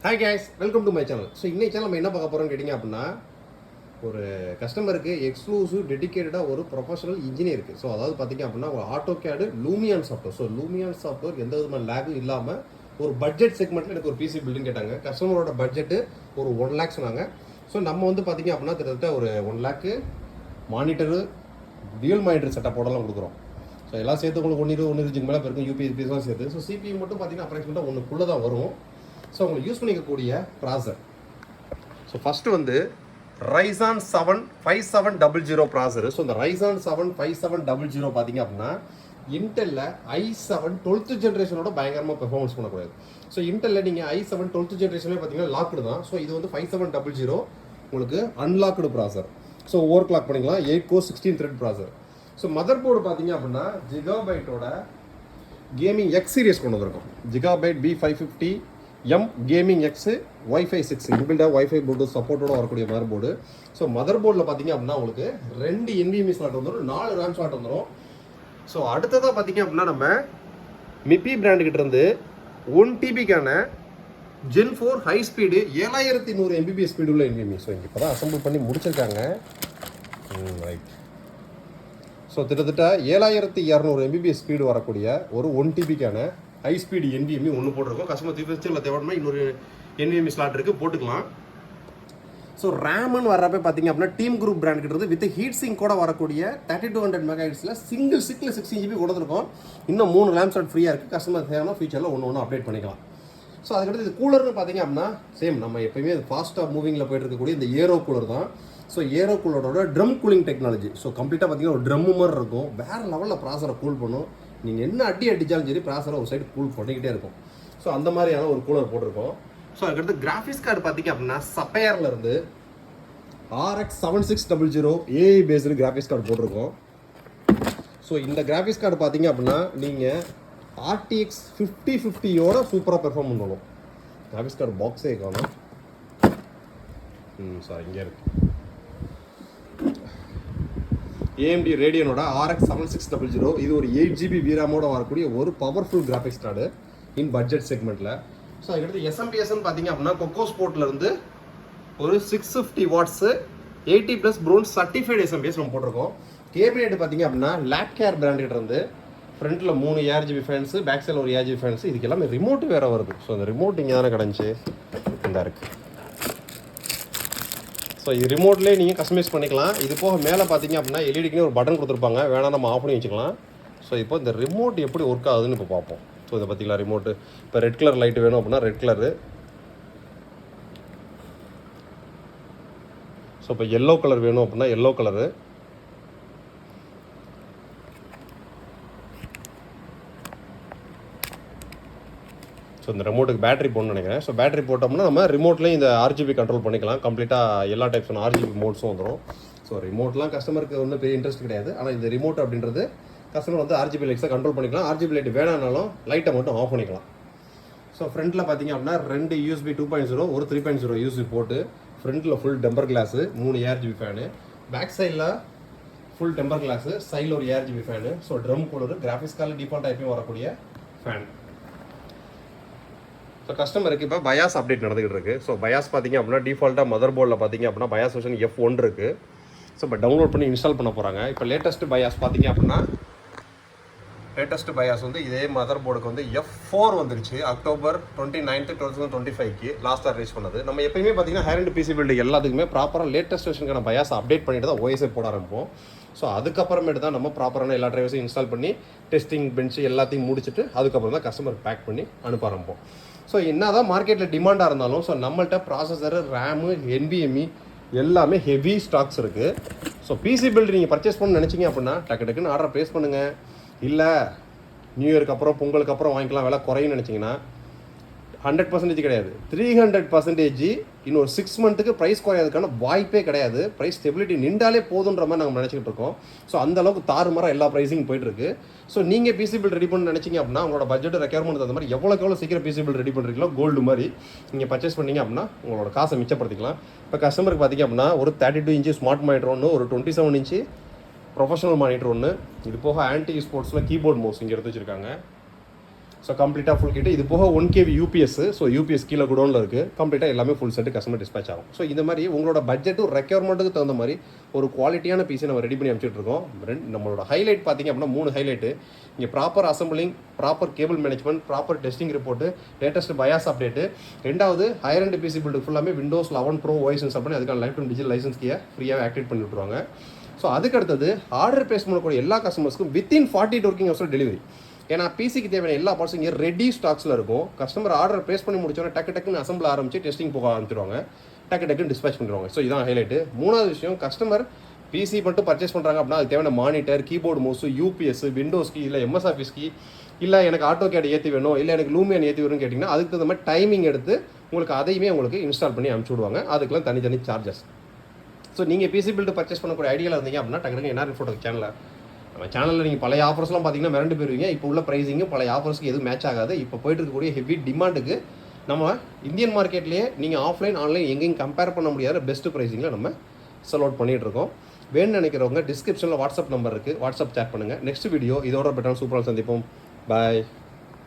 Hi guys, welcome to my channel. So இன்னைக்கு channel நம்ம என்ன பார்க்க போகிறோம்னு கேட்டிங்க அப்படின்னா, ஒரு கஸ்டமருக்கு எக்ஸ்க்ளூசிவ் டெடிக்கேட்டடாக ஒரு ப்ரொஃபஷனல் இன்ஜினியர் இருக்குது. ஸோ அதாவது பார்த்திங்க அப்படின்னா ஒரு AutoCAD Lumion software. So Lumion software எந்த விதமான லேகும் இல்லாமல் ஒரு பட்ஜெட் செக்மெண்ட்டில் எனக்கு ஒரு பிசி பில்டுன்னு கேட்டாங்க. கஸ்டமரோட பட்ஜெட்டு ஒரு 1 lakh சொன்னாங்க. ஸோ நம்ம வந்து பார்த்திங்க அப்படின்னா கிட்டத்தட்ட ஒரு 1 lakh மானிட்டரு, டியூல் மானிட்டர் செட்டப்போடலாம் கொடுக்குறோம். ஸோ எல்லாம் சேர்த்து உங்களுக்கு 1.20 மேலே இருக்கும், யூபிஎஸ்பிஎஸ்லாம் சேர்த்து. ஸோ சிபியூ மட்டும் பார்த்திங்கன்னா அப்ராக்சிமேட்டாக 1 தான் வரும். ஸோ உங்களுக்கு யூஸ் பண்ணிக்கக்கூடிய ப்ராசர். ஸோ ஃபஸ்ட்டு வந்து Ryzen 7 5700 ப்ராசரு. ஸோ இந்த Ryzen 7 5700 பார்த்தீங்க அப்படின்னா இன்டெல்ல i7 12th ஜென்ரேஷனோட பயங்கரமாக பெர்ஃபார்மன்ஸ் பண்ணக்கூடாது. ஸோ இன்டெல்ல நீங்கள் i7 12th ஜென்ரேஷனே பார்த்தீங்கன்னா லாக்டு தான். ஸோ இது வந்து 5700 உங்களுக்கு அன்லாக்டு ப்ராசர். ஸோ ஓவர் கிளாக் பண்ணிக்கலாம். 8 core 16 thread processor. So motherboard பார்த்தீங்க அப்படின்னா ஜிகாபைட்டோட கேமிங் எக்ஸ் சீரியஸ் கொண்டு வந்திருக்கோம். Gigabyte B550 M gaming X Wi-Fi 6 இன்பில்டாக Wi-Fi ப்ளூடூத் சப்போர்ட்டோட வரக்கூடிய மதர் போர்டு. ஸோ மதர் போர்டில் பார்த்தீங்க அப்படின்னா உங்களுக்கு 2 NVMe ஸ்லாட் வந்துடும், 4 RAM ஸ்லாட் வந்துடும். ஸோ அடுத்ததாக பார்த்தீங்க அப்படின்னா நம்ம மிப்பி பிராண்டுக்கிட்ட இருந்து 1 TBக்கான Gen 4 high speed 7100 MBPS speed உள்ள NVMe. ஸோ இங்கே இப்போ தான் அசம்பிள் பண்ணி முடிச்சிருக்காங்க. ரைட். ஸோ கிட்டத்தட்ட 7200 MBPS ஸ்பீடு வரக்கூடிய ஒரு 1 TBக்கான ஹை ஸ்பீடு NVMe ஒன்று போட்டிருக்கோம். கஸ்டமர் இல்லை தேவைப்படுமா இன்னொரு NVMe ஸ்லாட் இருக்குது, போட்டுக்கலாம். ஸோ ரேம்னு வர்றப்ப பார்த்தீங்க அப்படின்னா டீம் குரூப் பிராண்ட் கிட்ட வித் ஹீட் சிங்க் கூட வரக்கூடிய 3200 MHz சிங்கிள் சிக்கில் 16 GB கொடுத்துருக்கோம். இன்னும் 3 RAM ஸ்லாட் ஃப்ரீயாக இருக்குது. கஸ்டமர் தேவையான ஃபியூச்சரில் ஒன்று அப்டேட் பண்ணிக்கலாம். ஸோ அதுக்கடுத்து இது கூலர்னு பார்த்தீங்க அப்படின்னா சேம் நம்ம எப்பயுமே ஃபாஸ்ட்டாக மூவிங்கில் போயிட்டு இருக்கக்கூடிய இந்த ஏரோ கூலர் தான். ஸோ ஏரோ கூலரோட ட்ரம் கூலிங் டெக்னாலஜி. ஸோ கம்ப்ளீட்டாக பார்த்தீங்கன்னா ஒரு ட்ரம் மாதிரி இருக்கும். வேறு லெவலில் ப்ராசரை கூல் பண்ணும். நீங்கள் என்ன அடித்தாலும் சரி ப்ராசரை ஒரு சைடு கூல் பண்ணிக்கிட்டே இருக்கும். ஸோ அந்த மாதிரியான ஒரு கூலர் போட்டிருக்கோம். ஸோ அதுக்கடுத்து கிராஃபிக்ஸ் கார்டு பார்த்தீங்க அப்படின்னா சப்பையரில் இருந்து RX 7600 AI based graphics card போட்டிருக்கோம். ஸோ இந்த கிராஃபிக்ஸ் கார்டு பார்த்தீங்க அப்படின்னா நீங்கள் RTX 5050யோட சூப்பராக பெர்ஃபார்ம் பண்ணணும். கிராஃபிக்ஸ் கார்டு பாக்ஸே காணும். சார் இங்கே இருக்கு. AMD ரேடியனோட RX 7600 இது ஒரு 8 GB VRAMோட வரக்கூடிய ஒரு பவர்ஃபுல் கிராஃபிக்ஸ் கார்டு இன் பட்ஜெட் செக்மெண்ட்டில். ஸோ அதுக்கடுத்து SMPSன்னு பார்த்தீங்க அப்படின்னா கொக்கோ ஸ்போர்ட்லேருந்து ஒரு 650 வாட்ஸு 80+ ப்ரோன்ஸ் சர்டிஃபைடு SMPS நம்ம போட்டிருக்கோம். கேபினெட் பார்த்தீங்க அப்படின்னா லேப்கேர் பிராண்டில் இருந்து ஃப்ரண்ட்டில் 3 ARGB ஃபேன்ஸு, பேக் சைடில் ஒரு ARGB ஃபேன்ஸு. இதுக்கு எல்லாமே ரிமோட்டு வேறு வருது. ஸோ அந்த ரிமோட் இங்கே தானே கிடந்துச்சு, இந்த இருக்குது. ஸோ இது ரிமோட்லேயே நீங்கள் கஸ்டமைஸ் பண்ணிக்கலாம். இது போக மேலே பார்த்தீங்க அப்படின்னா எல்இடிக்குன்னு ஒரு பட்டன் கொடுத்துருப்பாங்க, வேணால் நம்ம ஆஃப் பண்ணி வச்சுக்கலாம். ஸோ இப்போ இந்த ரிமோட் எப்படி ஒர்க் ஆகுதுன்னு இப்போ பார்ப்போம். ஸோ இதை பார்த்தீங்களா ரிமோட்டு. இப்போ ரெட் கலர் லைட் வேணும் அப்படின்னா ரெட் கலரு. ஸோ இப்போ எல்லோ கலர் வேணும் அப்படின்னா எல்லோ கலரு. ஸோ இந்த ரிமோட்டுக்கு பேட்டரி போடணும்னு நினைக்கிறேன். ஸோ பேட்டரி போட்டோம்னா நம்ம ரிமோட்லேயும் இந்த RGB கண்ட்ரோல் பண்ணிக்கலாம். கம்ப்ளீட்டாக எல்லா டைப்ஸான RGB மோட்ஸும் வந்துடும். ஸோ ரிமோட்லாம் கஸ்டமருக்கு ஒன்றும் பெரிய இன்ட்ரெஸ்ட் கிடையாது. ஆனால் இந்த ரிமோட் அப்படின்றது கஸ்டமர் வந்து RGB லைட்ஸை கண்ட்ரோல் பண்ணிக்கலாம். RGB லைட் வேணானாலும் லைட்டை மட்டும் ஆஃப் பண்ணிக்கலாம். ஸோ ஃப்ரண்ட்டில் பார்த்தீங்க அப்படின்னா 2 USB 2.0 ஒரு 3.0 USB போட்டு ஃப்ரண்ட்டில் full temper glass, 3 ARGB fan, back சைடில் ஃபுல் டெம்பர் கிளாஸு, சைடில் ஒரு ARGB ஃபேனு. ஸோ ட்ரம் கூலரு, கிராஃபிக்ஸ் கார்டில் டிஃபால்ட் டைப்பையும் வரக்கூடிய ஃபேன். ஸோ கஸ்டமருக்கு இப்போ பயாஸ் அப்டேட் நடந்துகிட்டு இருக்குது. ஸோ பயாஸ் பார்த்தீங்க அப்படின்னா டிஃபால்ட்டாக மதர் போர்டில் பார்த்தீங்க அப்படின்னா பயாஸ் வெர்ஷன் F1 இருக்குது. ஸோ இப்போ டவுன்லோட் பண்ணி இன்ஸ்டால் பண்ண போகிறாங்க. இப்போ லேட்டஸ்ட் பயாஸ் பார்த்தீங்க அப்படின்னா லேட்டஸ்ட் பயாஸ் வந்து இதே மதர் போர்டுக்கு வந்து F4 வந்துருச்சு. October 29, 2025க்கு லாஸ்ட்டாக ரிலீஸ் பண்ணது. நம்ம எப்பயுமே பார்த்தீங்கன்னா ஹேர் அண்ட் பிசி பில்டு எல்லாத்துக்குமே ப்ராப்பராக லேட்டஸ்ட் வெர்ஷனுக்கான பயாஸ் அப்டேட் பண்ணிட்டு தான் OSஐ போட ஆரம்பிப்போம். ஸோ அதுக்கப்புறமேட்டு தான் நம்ம ப்ராப்பரான எல்லா ட்ரைவர்ஸையும் இன்ஸ்டால் பண்ணி டெஸ்டிங் பெஞ்சு எல்லாத்தையும் முடிச்சுட்டு அதுக்கப்புறம் தான் கஸ்டமருக்கு பேக் பண்ணி அனுப்ப ஆரம்பிப்போம். ஸோ என்ன தான் மார்க்கெட்டில் டிமாண்டாக இருந்தாலும் ஸோ நம்மள்கிட்ட ப்ராசஸரு, ரேமு, NVMe எல்லாமே ஹெவி ஸ்டாக்ஸ் இருக்குது. ஸோ பிசி பில்டு நீங்கள் பர்ச்சேஸ் பண்ணணும்னு நினச்சிங்க அப்படின்னா டக்கு டக்குன்னு ஆர்டர் ப்ளேஸ் பண்ணுங்கள். இல்லை நியூ இயருக்கு அப்புறம் பொங்கலுக்கு அப்புறம் வாங்கிக்கலாம், விலை குறையுன்னு நினச்சிங்கன்னா 100% கிடையாது, 300% இன்னொரு 6 மந்த்துக்கு ப்ரைஸ் குறையாதுக்கான வாய்ப்பே கிடையாது. ப்ரைஸ் ஸ்டெபிலிட்டி நின்றாலே போதுன்ற மாதிரி நாங்கள் நினச்சிக்கிட்டு இருக்கோம். ஸோ அந்தளவுக்கு தாறுமாறாக எல்லா ப்ரைஸிங் போயிட்டுருக்கு. ஸோ நீங்கள் பிசி பில் ரெடி பண்ண நினச்சிங்க அப்படின்னா உங்களோட பட்ஜெட் ரெக்யர்மெண்ட் அந்த மாதிரி எவ்வளோ சீக்கிரம் பிசி பில் ரெடி பண்ணுறீங்களோ கோல்டு மாதிரி நீங்கள் பர்ச்சேஸ் பண்ணிங்க அப்படின்னா உங்களோட காசை மிச்சப்படுத்திக்கலாம். இப்போ கஸ்டமருக்கு பார்த்திங்க அப்படின்னா ஒரு 32 இன்ச்சு ஸ்மார்ட் மானிட்டர் ஒன்று, ஒரு 27 இன்ச்சு ப்ரொஃபஷனல் மானிட்டர் ஒன்று, இது போக ஆன்டி ஸ்போர்ட்ஸில் கீபோர்ட் மவுஸ் இங்கே எடுத்து வச்சுருக்காங்க. ஸோ கம்ப்ளீட்டாக ஃபுல் கிட்ட இது போக 1 kV யூபிஎஸ். ஸோ யூபிஎஸ் கீழே குடோனில் இருக்குது. கம்ப்ளீட்டாக எல்லாமே ஃபுல் செட்டு கஸ்டமர் டிஸ்பேச் ஆகும். ஸோ இந்த மாதிரி உங்களோட பட்ஜெட்டும் ரெக்யர்மெண்ட்டுக்கு தகுந்த மாதிரி ஒரு குவாலிட்டியான பீஸை நம்ம ரெடி பண்ணி அனுப்பிச்சிட்ருக்கோம். நம்மளோட ஹைலைட் பார்த்திங்க அப்படின்னா 3 ஹைலைட்டு. இங்கே proper assembling, proper cable management, proper testing report, latest BIOS update. ரெண்டாவது ஹையர் அண்ட் பிசி பில்டு ஃபுல்லாமே விண்டோஸ் 11 ப்ரோ OS இன்ஸ்டால் பண்ணி அதுக்கான லைஃப் டைம் டிஜிட்டல் லைசன்ஸ் கீயை ஃப்ரீயாக ஆக்டிவேட் பண்ணி விட்ருவாங்க. ஸோ அதுக்கு அடுத்தது ஆர்டர் பேஸ் பண்ணக்கூடிய எல்லா கஸ்டமர்ஸ்க்கும் வித்தின் 48 ஒர்க்கிங் ஹவர்ஸில் டெலிவரி. ஏன்னா பிசிக்கு தேவையான எல்லா பார்ட்ஸும் இங்கே ரெடி ஸ்டாக்ஸில் இருக்கும். கஸ்டமர் ஆர்டர் ப்ளேஸ் பண்ணி முடிச்சோன்னா டக்குன்னு அசம்பிள் ஆரம்பிச்சு டெஸ்டிங் போக ஆரம்பிச்சிருவாங்க. டக்குன்னு டிஸ்பேச் பண்ணிடுவாங்க. ஸோ இதான் ஹைலைட்டு. மூணாவது விஷயம், கஸ்டமர் பிசி மட்டும் பர்ச்சேஸ் பண்ணுறாங்க அப்படின்னா அதுக்கு தேவையான மானிட்டர், கீபோர்டு, மவுஸ், யூபிஎஸ், விண்டோஸ்க்கு இல்லை MS ஆஃபீஸ்க்கு இல்லை எனக்கு AutoCAD ஏற்றி வேணும், இல்லை எனக்கு லூமியன் ஏற்றி வேணும்னு கேட்டிங்கன்னா அதுக்கு தகுந்த மாதிரி டைமிங் எடுத்து உங்களுக்கு அதையுமே உங்களுக்கு இன்ஸ்டால் பண்ணி அனுப்பிச்சி விடுவாங்க. அதுக்கெல்லாம் தனி சார்ஜஸ். ஸோ நீங்கள் பிசி பில்டு பர்ச்சேஸ் பண்ணக்கூடிய ஐடியாவில் இருந்தீங்க அப்படின்னா டக்குனு NR Infotech நம்ம சேனலில் நீங்கள் பழைய ஆஃபர்ஸ்லாம் பார்த்தீங்கன்னா மிரண்டு போயிருவீங்க. இப்போ உள்ள ப்ரைஸிங்கும் பழைய ஆஃபர்ஸ்க்கு எதுவும் மேட்ச் ஆகாது. இப்போ போயிட்டு இருக்கக்கூடிய ஹெவி டிமாண்டுக்கு நம்ம இந்தியன் மார்க்கெட்லேயே நீங்கள் ஆஃப்லைன் ஆன்லைன் எங்கேயும் கம்பேர் பண்ண முடியாத பெஸ்ட் ப்ரைஸிங்கில் நம்ம செல் அவுட் பண்ணிகிட்டு இருக்கோம். வேணும்னு நினைக்கிறவங்க டிஸ்கிரிப்ஷனில் வாட்ஸ்அப் நம்பர் இருக்குது, வாட்ஸ்அப் சேட் பண்ணுங்கள். நெக்ஸ்ட் வீடியோ இதோட பெட்டரான சூப்பராக சந்திப்போம். பாய்.